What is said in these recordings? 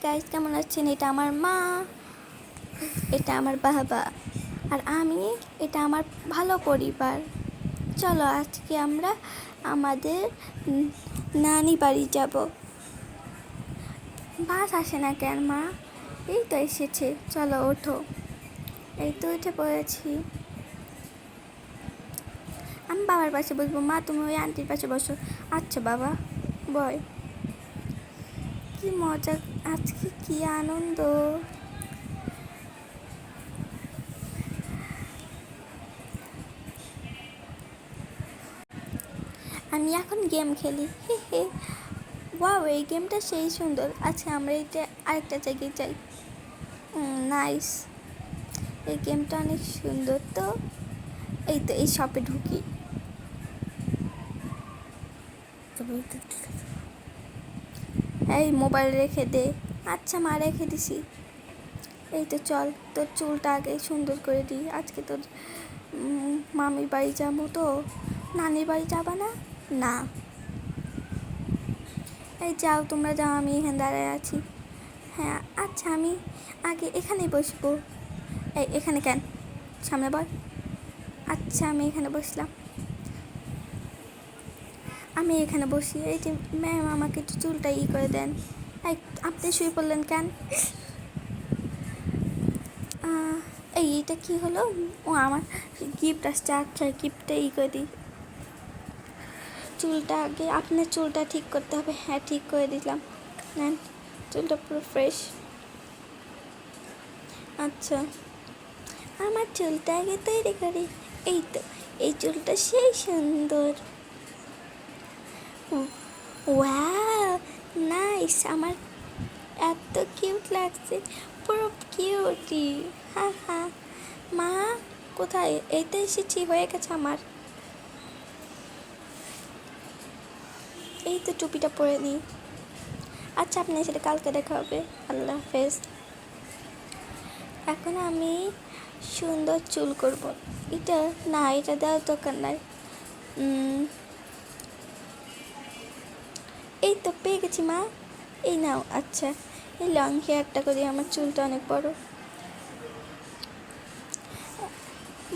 Guys, কেমন আছেন? এটা আমার মা, এটা আমার বাবা, আর আমি। এটা আমার ভালো পরিবার। চলো আজকে আমরা আমাদের নানি বাড়ি যাব। বাস আসে না কেন মা? এই তো এসেছে, চলো ওঠো। এই তো উঠে পড়েছি। আমি বাবার পাশে বসবো, মা তুমি ওই আন্টির পাশে বসো। আচ্ছা বাবা, বয়। কি মজা, আজকে কি আনন্দ। আমি এখন গেম খেলি, হে হে। ওয়াও, এই গেমটা সেই সুন্দর। আচ্ছা আমরা এটা আরেকটা জায়গায় যাই। নাইস, এই গেমটা অনেক সুন্দর। তো এই তো এই শপে ঢুকি। এই মোবাইল রেখে দে। আচ্ছা মা, রেখে দিছি। এই তো চল, তোর চুলটা আগে সুন্দর করে দিই। আজকে তোর মামির বাড়ি যাবো তো। নানির বাড়ি যাবা না? না। এই যাও, তোমরা যাও, আমি এখানে দাঁড়ায় আছি। হ্যাঁ আচ্ছা, আমি আগে এখানেই বসবো। এই এখানে কেন? সামনে বল। আচ্ছা আমি এখানে বসলাম। আমি এখানে বসি। এই যে ম্যাম, আমাকে একটু চুলটা করে দেন। এই আপনি শুয়ে পড়লেন কেন? এইটা কি হলো? ও আমার গিফট আসছে। আচ্ছা গিফটটা করে দিই। চুলটা আগে আপনার চুলটা ঠিক করতে হবে। হ্যাঁ ঠিক করে দিলাম। নেন, চুলটা পুরো ফ্রেশ। আচ্ছা, আমার চুলটা আগে তৈরি করি। এই তো, এই চুলটা সেই সুন্দর। Wow, nice. আমার এত কিউট লাগছে, পুরো কিউটি। হ্যাঁ হ্যাঁ। মা কোথায়? এইতে এসেছি, হয়ে গেছে আমার। এই তো টুপিটা পরে নিই। আচ্ছা আপনি সেটা কালকে দেখা হবে। আল্লাহ হাফেজ। এখন আমি সুন্দর চুল করব। এটা না, এটা দেওয়ার দরকার নাই। এই তো পেয়ে গেছি মা, এই নাও। আচ্ছা, এই লং হেয়ারটা করি, আমার চুলটা অনেক বড়।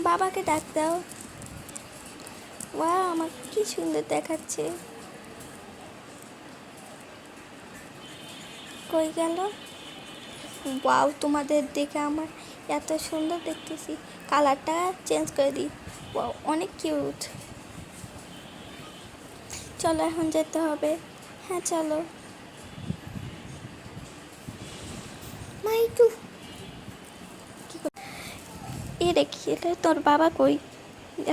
বাবাকে ডাক দাও। ওয়া, আমার কি সুন্দর দেখাচ্ছে। কই গেল? ওয়াও, তোমাদের দেখে আমার এত সুন্দর দেখতেছি। কালারটা চেঞ্জ করে দিই। ওয়াও, অনেক কিউট। চলো এখন যেতে হবে। হ্যাঁ চলো। মা একটু এ দেখি, এটা তোর বাবা কই?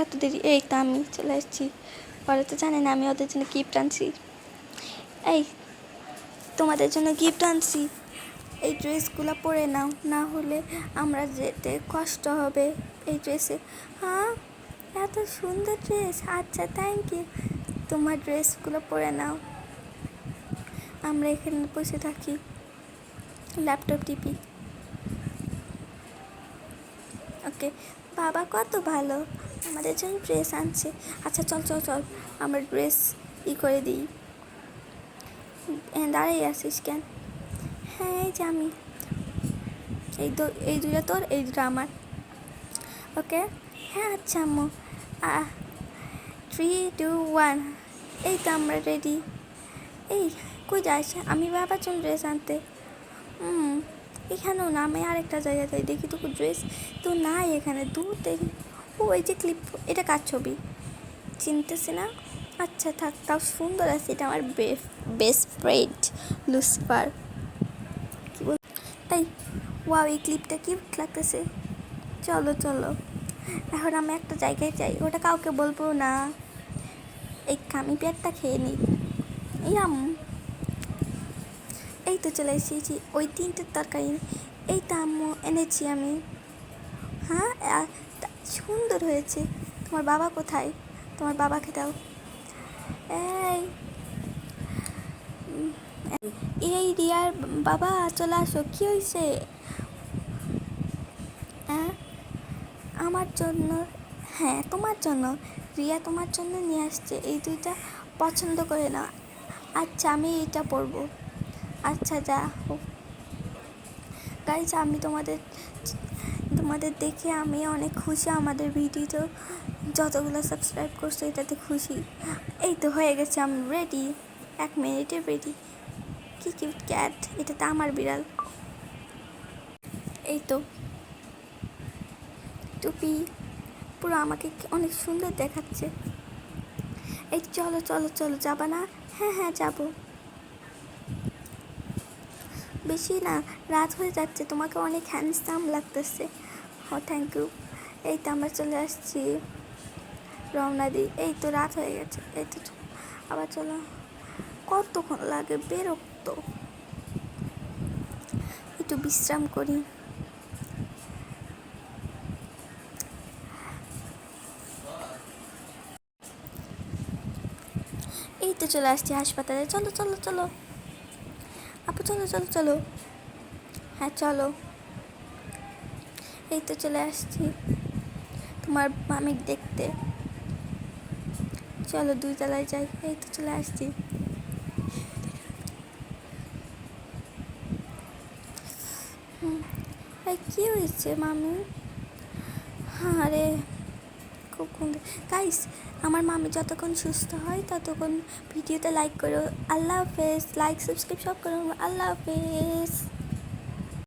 এত দেরি। এই তো আমি চলে এসেছি। পরে তো জানি না আমি ওদের জন্য গিফট আনছি। এই তোমাদের জন্য গিফট আনছি। এই ড্রেসগুলো পরে নাও, না হলে আমরা যেতে কষ্ট হবে এই ড্রেসে। হ্যাঁ, এত সুন্দর ড্রেস। আচ্ছা থ্যাংক ইউ। তোমার ড্রেসগুলো পরে নাও। আমরা এখানে বসে থাকি, ল্যাপটপ টিপি। ওকে, বাবা কত ভালো, আমাদের জন্য ড্রেস আনছে। আচ্ছা চল চল চল, আমরা ড্রেস করে দিই। দাঁড়াই আসিস কেন? হ্যাঁ এই যে আমি। এই দুটো তোর, এই দুটো আমার। ওকে। হ্যাঁ আচ্ছা আম্মু। 3, 2, 1। এই তো আমরা রেডি। এই কই যাস? আমি বাবার জন্য ড্রেস আনতে। এখানেও না, আমি আরেকটা জায়গায় যাই, দেখি তো ড্রেস তো নাই এখানে। দূর দেখি। ও এই যে ক্লিপ, এটা কার ছবি? চিনতেছি না। আচ্ছা থাক, তাও সুন্দর আছে। এটা আমার বেস্ট ফ্রেন্ড লুসিফার। কি বল? তাই ওয়াও, এই ক্লিপটা কিউট লাগতেছে। চলো চলো, এখন আমি একটা জায়গায় যাই, ওটা কাউকে বলবো না। এই কামি পেটটা খেয়ে নিই। এই তো চলে এসেছি। ওই 3টের তরকারি এই তো আম্মু এনেছি আমি। হ্যাঁ সুন্দর হয়েছে। তোমার বাবা কোথায়? তোমার বাবাকে দাও। এই এই রিয়ার বাবা, চলে আসো। কী হয়েছে? হ্যাঁ আমার জন্য। হ্যাঁ তোমার জন্য। রিয়া তোমার জন্য নিয়ে আসছে, এই দুইটা পছন্দ করে না। আচ্ছা আমি এইটা পরবো। আচ্ছা যা হোক। গাইজ আমি তোমাদের দেখে আমি অনেক খুশি। আমাদের ভিডিও যতগুলো সাবস্ক্রাইব করছো এটাতে খুশি। এই তো হয়ে গেছে, আমি রেডি, 1 মিনিটে রেডি। কি কিউট ক্যাট, এটা তো আমার বিড়াল। এই তো টুপি, পুরো আমাকে অনেক সুন্দর দেখাচ্ছে। এই চলো চলো চলো, যাবা না? হ্যাঁ হ্যাঁ যাবো, বেশি না, রাত হয়ে যাচ্ছে, তোমাকে অনেক হ্যান্ডসাম লাগতেছে। ও থ্যাংক ইউ। এই তো আমরা চলে আসছি, রওনা দিই। এই তো রাত হয়ে গেছে, এই তো আবার চলো। কতক্ষণ লাগে, বিরক্ত, একটু বিশ্রাম করি। এই তো চলে আসছি হাসপাতালে, চলো চলো চলো আপু, চলো চলো চলো। হ্যাঁ চলো, এই তো চলে আসছি তোমার মামিক দেখতে। চলো 2 তলায় যাই। এই তো চলে আসছি। এই কী হয়েছে মামি? হ্যাঁ রে, খুব সুন্দর। গাইস, আমার মামি যতক্ষণ সুস্থ হয় ততক্ষণ ভিডিওতে লাইক করো। আল্লাহ হাফেজ, লাইক সাবস্ক্রাইব সব করো। আল্লাহ হাফেজ।